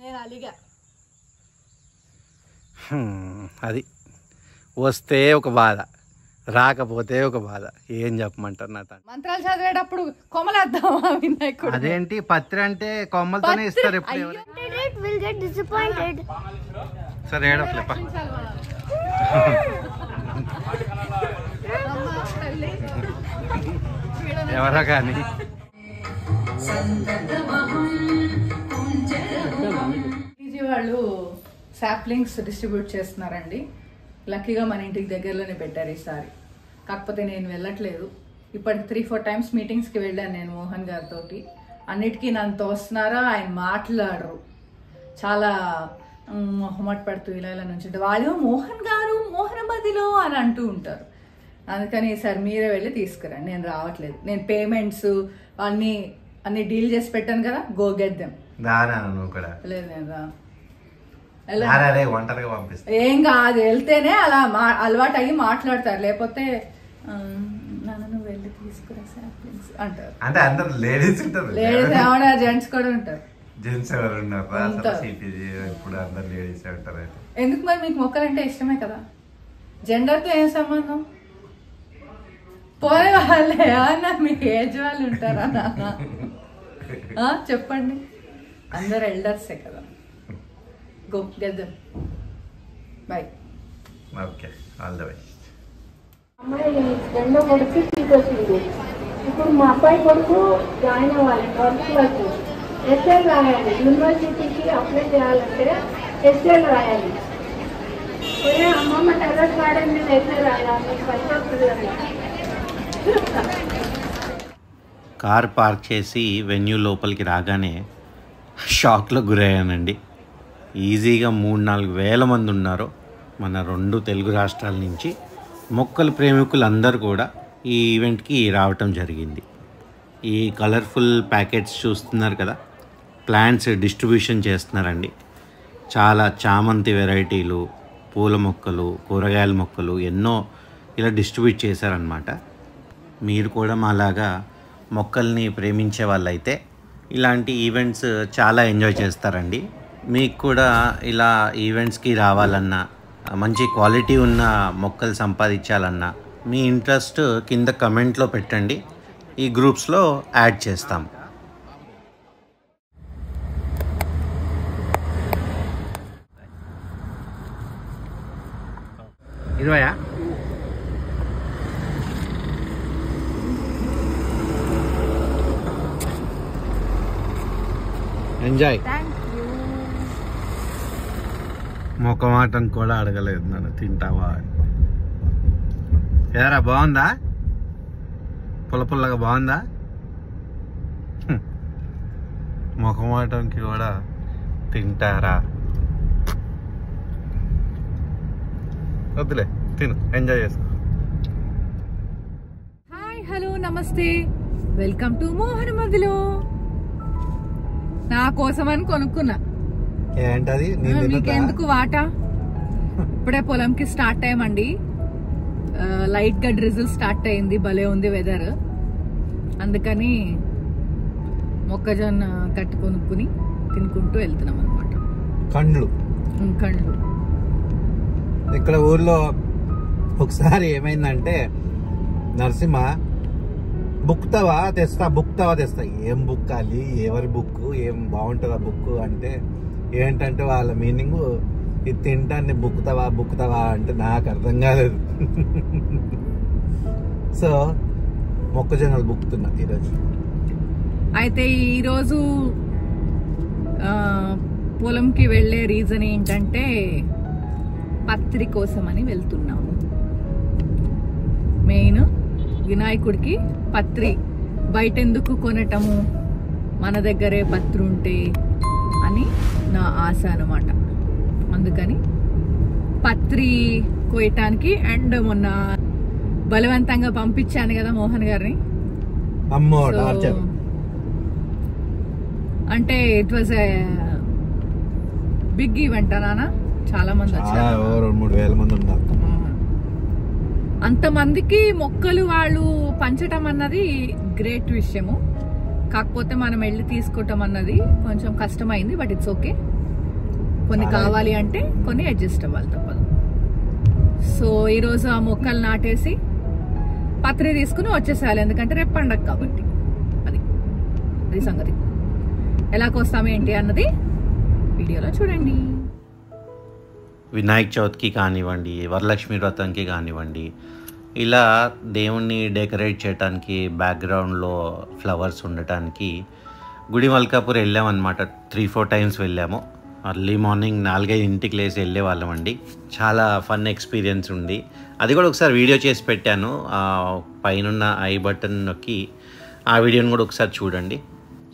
నేను అలిగా. అది వస్తే ఒక బాధ, రాకపోతే ఒక బాధ. ఏం చెప్పమంటారు నా తండ్రి. మంత్రాలు చదివేటప్పుడు కొమ్మలేద్దామా వినాయకుడు? అదేంటి పత్రి అంటే కొమ్మలతోనే ఇస్తారు ఎప్పుడు. సరే ఏడవట్లే ఎవరో కానీ వాళ్ళు సాప్లింగ్స్ డిస్ట్రిబ్యూట్ చేస్తున్నారండి. లక్కీగా మన ఇంటికి దగ్గరలోనే పెట్టారు ఈసారి. కాకపోతే నేను వెళ్ళట్లేదు. ఇప్పటికి 3-4 టైమ్స్ మీటింగ్స్కి వెళ్ళాను నేను మోహన్ గారితో. అన్నిటికీ నన్ను తోస్తున్నారా, ఆయన మాట్లాడరు, చాలా మొహమాట పడుతూ ఇలా నుంచి వాళ్ళు మోహన్ గారు మోహనమదిలో అని అంటూ ఉంటారు. అందుకని ఈసారి మీరే వెళ్ళి తీసుకురండి, నేను రావట్లేదు. నేను పేమెంట్స్ అన్ని డీల్ చేసి పెట్టాను కదా, గో గెట్ దెమ్. లేదు నేను రా, ఏం కాదు, వెళ్తేనే అలా అలవాటు అయ్యి మాట్లాడతారు. లేకపోతే నన్ను వెళ్ళి తీసుకురా సాప్లింగ్స్ అంటారు. అంటే అందరు లేడీస్ ఉంటారు, లేడీస్ ఏమన్నా జెంట్స్ కూడా ఉంటారు. జెంట్స్ ఎవరు ఉన్నారు? ఎందుకు మరి మీకు మొక్కలంటే ఇష్టమే కదా, జెండర్తో ఏం సంబంధం? పోయే వాళ్ళే అన్న, మీకు ఏజ్ వాళ్ళు ఉంటారా చెప్పండి, అందరు ఎల్డర్సే కదా. Go get them, by. Okay, all the best. అమ్మాయి రెండో కొడుకు తీసుకొచ్చింది. ఇప్పుడు మా అబ్బాయి కొడుకు జాయిన్ అవ్వాలి ఫస్ట్ క్లాస్. ఎస్ఏ రాయాలి, యూనివర్సిటీకి అప్లై చేయాలంటే ఎస్ఏ రాయాలి. పోయే అమ్మమ్మ టెర్రస్ గార్డెన్ మీద ఎస్ఏ రాయాలి, పైకి వస్తుంది కదా. కార్ పార్క్ చేసి వెన్యూ లోపలికి రాగానే షాక్లో గురయ్యానండి. ఈజీగా 3-4 వేల మంది ఉన్నారు మన 2 తెలుగు రాష్ట్రాల నుంచి. మొక్కల ప్రేమికులందరూ కూడా ఈ ఈవెంట్కి రావటం జరిగింది. ఈ కలర్ఫుల్ ప్యాకెట్స్ చూస్తున్నారు కదా, ప్లాంట్స్ డిస్ట్రిబ్యూషన్ చేస్తున్నారండి. చాలా చామంతి వెరైటీలు, పూల మొక్కలు, కూరగాయల మొక్కలు ఎన్నో ఇలా డిస్ట్రిబ్యూట్ చేశారనమాట. మీరు కూడా మాలాగా మొక్కల్ని ప్రేమించే వాళ్ళైతే ఇలాంటి ఈవెంట్స్ చాలా ఎంజాయ్ చేస్తారండి. మీకు కూడా ఇలా ఈవెంట్స్కి రావాలన్నా, మంచి క్వాలిటీ ఉన్న మొక్కలు సంపాదించాలన్నా మీ ఇంట్రెస్ట్ కింద కమెంట్లో పెట్టండి, ఈ గ్రూప్స్లో యాడ్ చేస్తాం. ఇరవయా? ఎంజాయ్. మొక్కమాటం కూడా అడగలేదు నన్ను, తింటావా అని. ఏరా బాగుందా, పుల్లగా బాగుందా? మొక్కమాటంకి కూడా తింటారా? వద్దులే, తిను, ఎంజాయ్ చేసుకో. హాయ్, హలో, నమస్తే, వెల్కమ్ టు మోహనమదిలో. నా కోసం అని కొనుక్కున్నా. ఏంటది? మీకెందుకు వాటా? ఇప్పుడే పొలంకి స్టార్ట్ అయ్యామండి. లైట్ గా డ్రిజిల్ స్టార్ట్ అయింది, భలే ఉంది వెదర్. అందుకని మొక్కజొన్న కట్టి కొనుక్కుని తినుకుంటూ వెళ్తున్నాం అనమాట. కండ్లు ఇక్కడ ఊర్లో ఒకసారి ఏమైందంటే, నరసింహ బుక్తావా తెస్తా. ఏం బుక్కాలి, ఎవరి బుక్, ఏం బాగుంటుంది ఆ బుక్ అంటే, ఏంటంటే వాళ్ళ మీనింగ్ ఇది తింటాన్ని బుక్తావా అంటే నాకు అర్థం కాలేదు. సో మొక్కజొన్నలు బుక్తున్నా ఈరోజు. అయితే ఈరోజు పొలంకి వెళ్ళే రీజన్ ఏంటంటే, పత్రి కోసం అని వెళ్తున్నాము. మెయిన్ వినాయకుడికి పత్రి బయట ఎందుకు కొనటము, మన దగ్గరే పత్రి ఉంటే అని నా ఆశ అన్నమాట. అందుకని పత్రి కోయటానికి. అండ్ మొన్న బలవంతంగా పంపించాను కదా మోహన్ గారిని. అంటే it was a big event నాన్న, చాలా మంది వచ్చారు, 3,000 మంది ఉన్నారు. అంతమందికి మొక్కలు వాళ్ళు పంచటం అన్నది గ్రేట్ విషయము. కాకపోతే మనం వెళ్ళి తీసుకోవటం అన్నది కొంచెం కష్టమైంది, బట్ ఇట్స్ ఓకే. కొన్ని కావాలి అంటే కొన్ని అడ్జస్ట్ అవ్వాలి తప్పదు. సో ఈరోజు ఆ మొక్కలు నాటేసి పత్రి తీసుకుని వచ్చేసేయాలి, ఎందుకంటే రేపు పండగ కాబట్టి. అది సంగతి. ఎలా కోస్తాం ఏంటి అన్నది వీడియోలో చూడండి. వినాయక చవితికి కానివ్వండి, వరలక్ష్మి వ్రతంకి కానివ్వండి, ఇలా దేవుణ్ణి డెకరేట్ చేయడానికి బ్యాక్గ్రౌండ్లో ఫ్లవర్స్ ఉండటానికి గుడి మల్కాపూర్ వెళ్ళామన్నమాట. 3-4 టైమ్స్ వెళ్ళాము. అర్లీ మార్నింగ్ 4-5 లేసి వెళ్ళే వాళ్ళమండి. చాలా ఫన్ ఎక్స్పీరియన్స్ ఉంది. అది కూడా ఒకసారి వీడియో చేసి పెట్టాను. పైన ఐ బటన్ నొక్కి ఆ వీడియోని కూడా ఒకసారి చూడండి.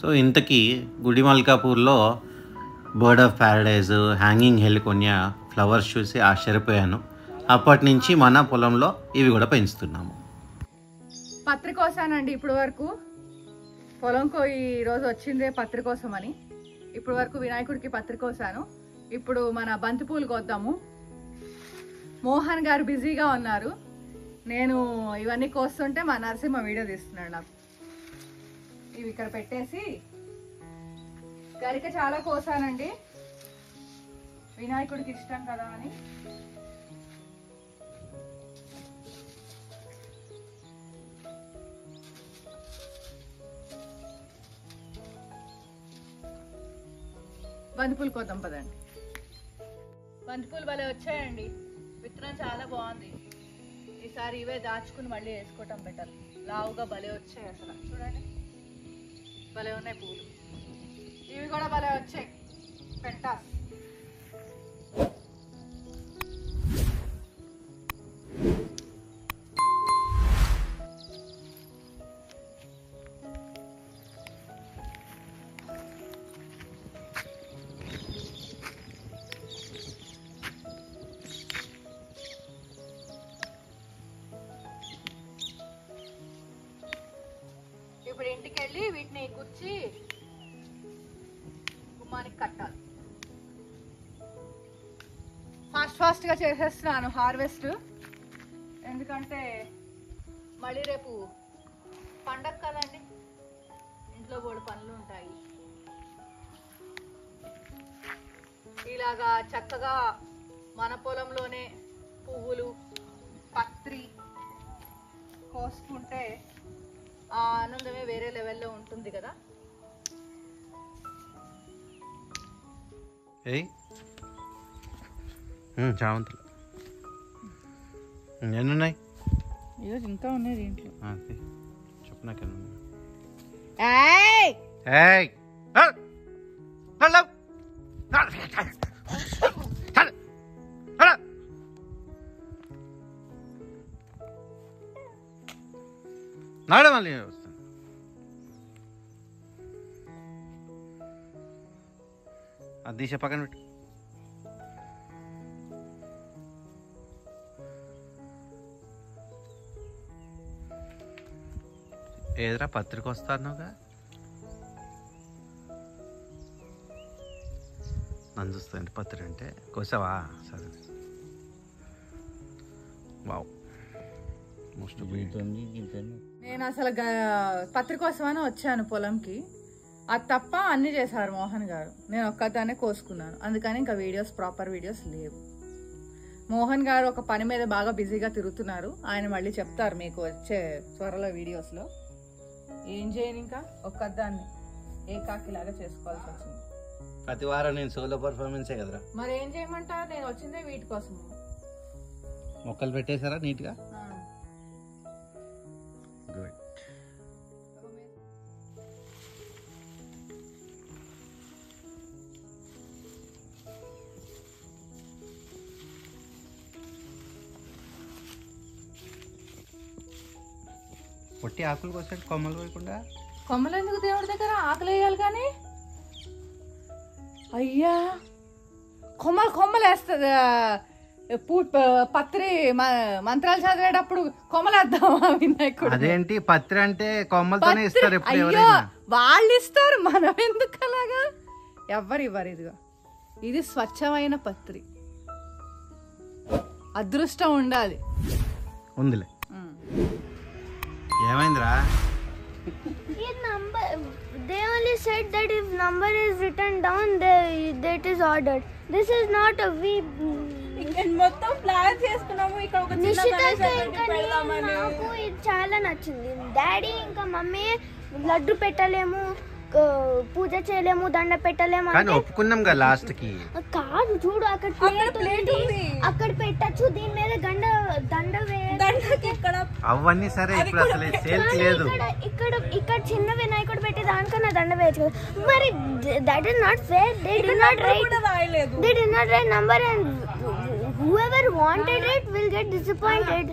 సో ఇంతకీ గుడి మల్కాపూర్లో bird of paradise, hanging heliconia flowers చూసి ఆశ్చర్యపోయాను. అప్పటి నుంచి మన పొలంలో ఇవి కూడా పెంచుతున్నాము. పత్రి కోసానండి ఇప్పుడు వరకు. పొలంకో ఈరోజు వచ్చిందే పత్రి కోసమని. ఇప్పుడు వరకు వినాయకుడికి పత్రి కోసాను. ఇప్పుడు మన బంతిపూలు కోద్దాము. మోహన్ గారు బిజీగా ఉన్నారు. నేను ఇవన్నీ కోస్తుంటే మా నరసింహ వీడియో తీస్తున్నాడు నాకు. ఇవి ఇక్కడ పెట్టేసి గరిక చాలా కోసానండి, వినాయకుడికి ఇష్టం కదా అని. బంతిపూలు కోద్దాం పదండి. బంతిపూలు భలే వచ్చాయండి. విత్తనం చాలా బాగుంది. ఈసారి ఇవే దాచుకుని మళ్ళీ వేసుకోవటం బెటర్. లావుగా భలే వచ్చాయి అసలు. చూడండి భలే ఉన్నాయి పూలు. ఇవి కూడా భలే వచ్చాయి. పెంటాస్. ఇప్పుడు ఇంటికి వెళ్ళి వీటిని గుచ్చి గుమ్మానికి కట్టాలి. ఫాస్ట్ గా చేసేస్తున్నాను హార్వెస్ట్, ఎందుకంటే మళ్ళీ రేపు పండగ కదండి, ఇంట్లో బోడు పనులు ఉంటాయి. ఇలాగా చక్కగా మన పొలంలోనే పువ్వులు పత్రి కోసుకుంటే ఆ ఆనందమే వేరే లెవెల్లో ఉంటుంది కదా. చామంతులు ఎన్నున్నాయి? ఈరోజు ఇంకా ఉన్నాయి దీంట్లో. చెప్పు నాకు. నాడే మళ్ళీ వస్తాను. అది తీసే పక్కన పెట్టు. ఏదరా పత్రిక వస్తానుగా నన్ను చూస్తాండి. పత్రి అంటే కోసావా? సరే. వావ్, మోస్ట్ నేను అసలు పత్రి కోసమని వచ్చాను పొలంకి. అది తప్ప అన్ని చేశారు మోహన్ గారు. నేను ఒక్కదాన్నే కోసుకున్నాను. అందుకని ఇంకా ప్రాపర్ వీడియోస్ లేవు. మోహన్ గారు ఒక పని మీద బాగా బిజీగా తిరుగుతున్నారు. ఆయన మళ్ళీ చెప్తారు మీకు వచ్చే త్వరలో వీడియోస్లో. ఏం చేయను, ఇంకా ఒక్కదాన్ని ఏకాకిలాగా చేసుకోవాల్సి వచ్చింది. ప్రతి వారం నేను సోలో పర్ఫార్మెన్సే కదరా. మరి ఏం చేయమంటారు? నేను వచ్చిందే వీటి కోసం. మొక్కలు పెట్టేశారా నీట్గా? గుడ్. పొట్టి ఆకులు కోసండి, కొమ్మలు పోయకుండా. కొమ్మలు ఎందుకు దేవుడి దగ్గర? ఆకులు వేయాలి కానీ. అయ్యా, కొమ్మలు వేస్తుంది పత్రి. మంత్రాలు చదివేటప్పుడు కొమ్మలేద్దామా వినాయకుడు? అదేంటి పత్రి అంటే కొమ్మలతోనే ఇస్తారు. అయ్యో, వాళ్ళు ఇస్తారు, మనం ఎందుకు అలాగా? ఎవ్వరు ఇవ్వరు. ఇదిగో ఇది స్వచ్ఛమైన పత్రి. అదృష్టం ఉండాలి. ఉందిలే. ఏమైందిరా? they only said that if number is written down, that is ordered. This is not a we. మొత్తం ప్లాన్ చేసుకున్నాము ఇక్కడ ఒక చిన్న పెడదామని. నాకు ఇది చాలా నచ్చింది. డాడీ ఇంకా మమ్మీ లడ్డు పెట్టలేము, పూజ చేయలేము, దండ పెట్టలేము కానీ ఒప్పుకున్నాం కదా లాస్ట్ కి. కాదు చూడు అక్కడ ప్లేట్ ఉంది, అక్కడ పెట్టచ్చు, దీని మీద దండ అవన్నీ సరే. ఇప్పుడు అసలు సేల్ లేదు. ఇక్కడ చిన్న వినాయకుడు పెట్టి దానికన్నా దండ వేయచ్చు కదా. మరి that is not fair. They did not right number and whoever wanted it will get disappointed.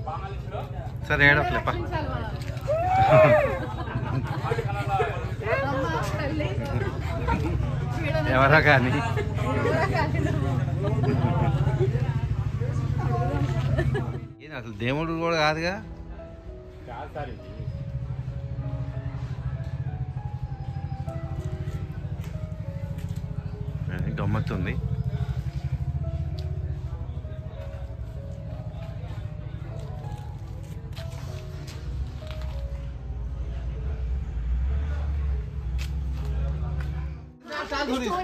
సరే ఏడట్లేప. ఎవరా కానీ అసలు దేవుడు కూడా కాదుగా. గమ్మత్తుంది.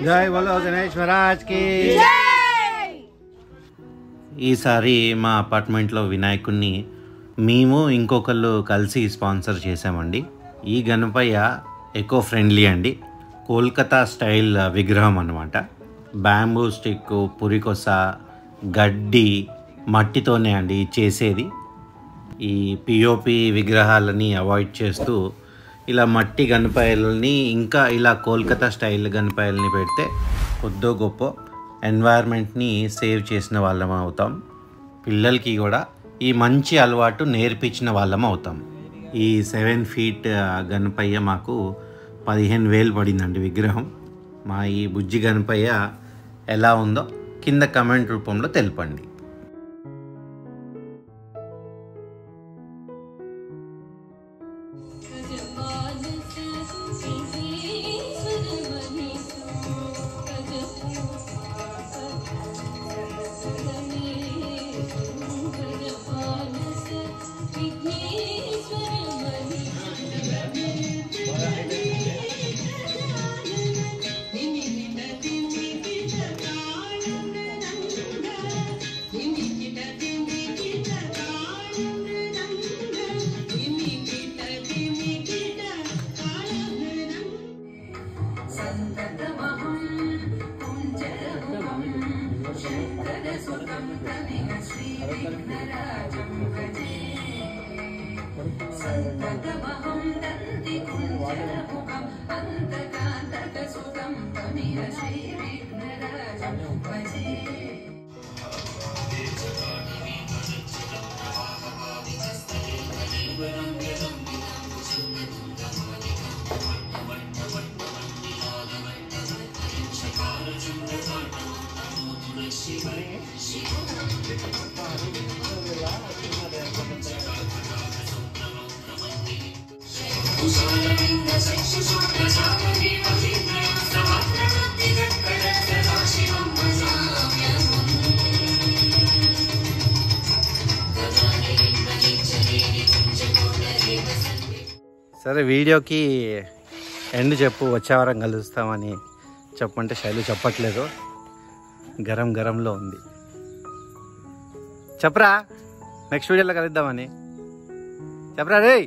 జై బోలో గణేష్ మహారాజ్ కి. ఈసారి మా అపార్ట్మెంట్లో వినాయకుడిని మేము ఇంకొకళ్ళు కలిసి స్పాన్సర్ చేసామండి. ఈ గణపయ్య ఎకో ఫ్రెండ్లీ అండి. కోల్కతా స్టైల్ విగ్రహం అన్నమాట. బ్యాంబూ స్టిక్, పురికొస, గడ్డి, మట్టితోనే అండి చేసేది. ఈ పిఓపి విగ్రహాలని అవాయిడ్ చేస్తూ ఇలా మట్టి గణపయ్యలని ఇంకా ఇలా కోల్కతా స్టైల్ గణపయ్యలని పెడితే కొద్దో గొప్ప ఎన్వైర్న్మెంట్ని సేవ్ చేసిన వాళ్ళం అవుతాం. పిల్లలకి కూడా ఈ మంచి అలవాటు నేర్పించిన వాళ్ళం అవుతాం. ఈ 7 feet గణపయ్య మాకు 15,000 పడిందండి విగ్రహం. మా ఈ బుజ్జి గణపయ్య ఎలా ఉందో కింద కమెంట్ రూపంలో తెలపండి. సరే వీడియోకి ఎండ్ చెప్పు, వచ్చే వారం కలుస్తామని చెప్పంటే శైలు చెప్పట్లేదు. గరం గరంలో ఉంది. చెప్పరా నెక్స్ట్ వీడియోలో కలుద్దామని చెప్పరా రే.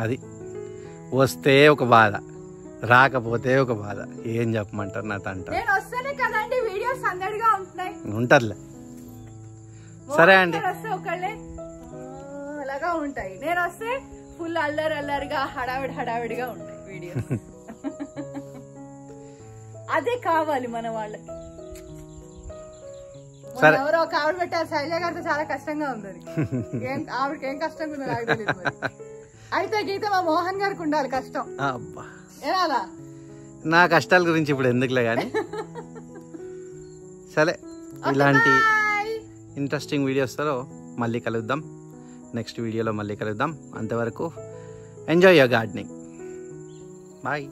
అది వస్తే ఒక బాధ, రాకపోతే ఒక బాధ. ఏం చెప్పమంటారు నా తంట. ఉంటదిలే. సరే అండి. అలాగా ఉంటాయి. నేను వస్తే ఫుల్ అల్లరిగా హడావిడిగా ఉంటాయి వీడియోస్. అదే కావాలి మన వాళ్ళకి. ఎవరో ఒక ఆవిడ పెట్టారు, శైలజ గారితో చాలా కష్టంగా ఉంది. ఆవిడకి ఏం కష్టంగా ఉందో నాకు తెలియదు. అయితే గీత మా మోహన్ గారికి ఉండాలి కష్టం. ఏలా నా కష్టాల గురించి ఇప్పుడు ఎందుకులే కానీ. సరే, ఇలాంటి ఇంట్రెస్టింగ్ వీడియోస్తో మళ్ళీ కలుద్దాం. నెక్స్ట్ వీడియోలో మళ్ళీ కలుద్దాం. అంతవరకు ఎంజాయ్ యువర్ గార్డెనింగ్. బాయ్.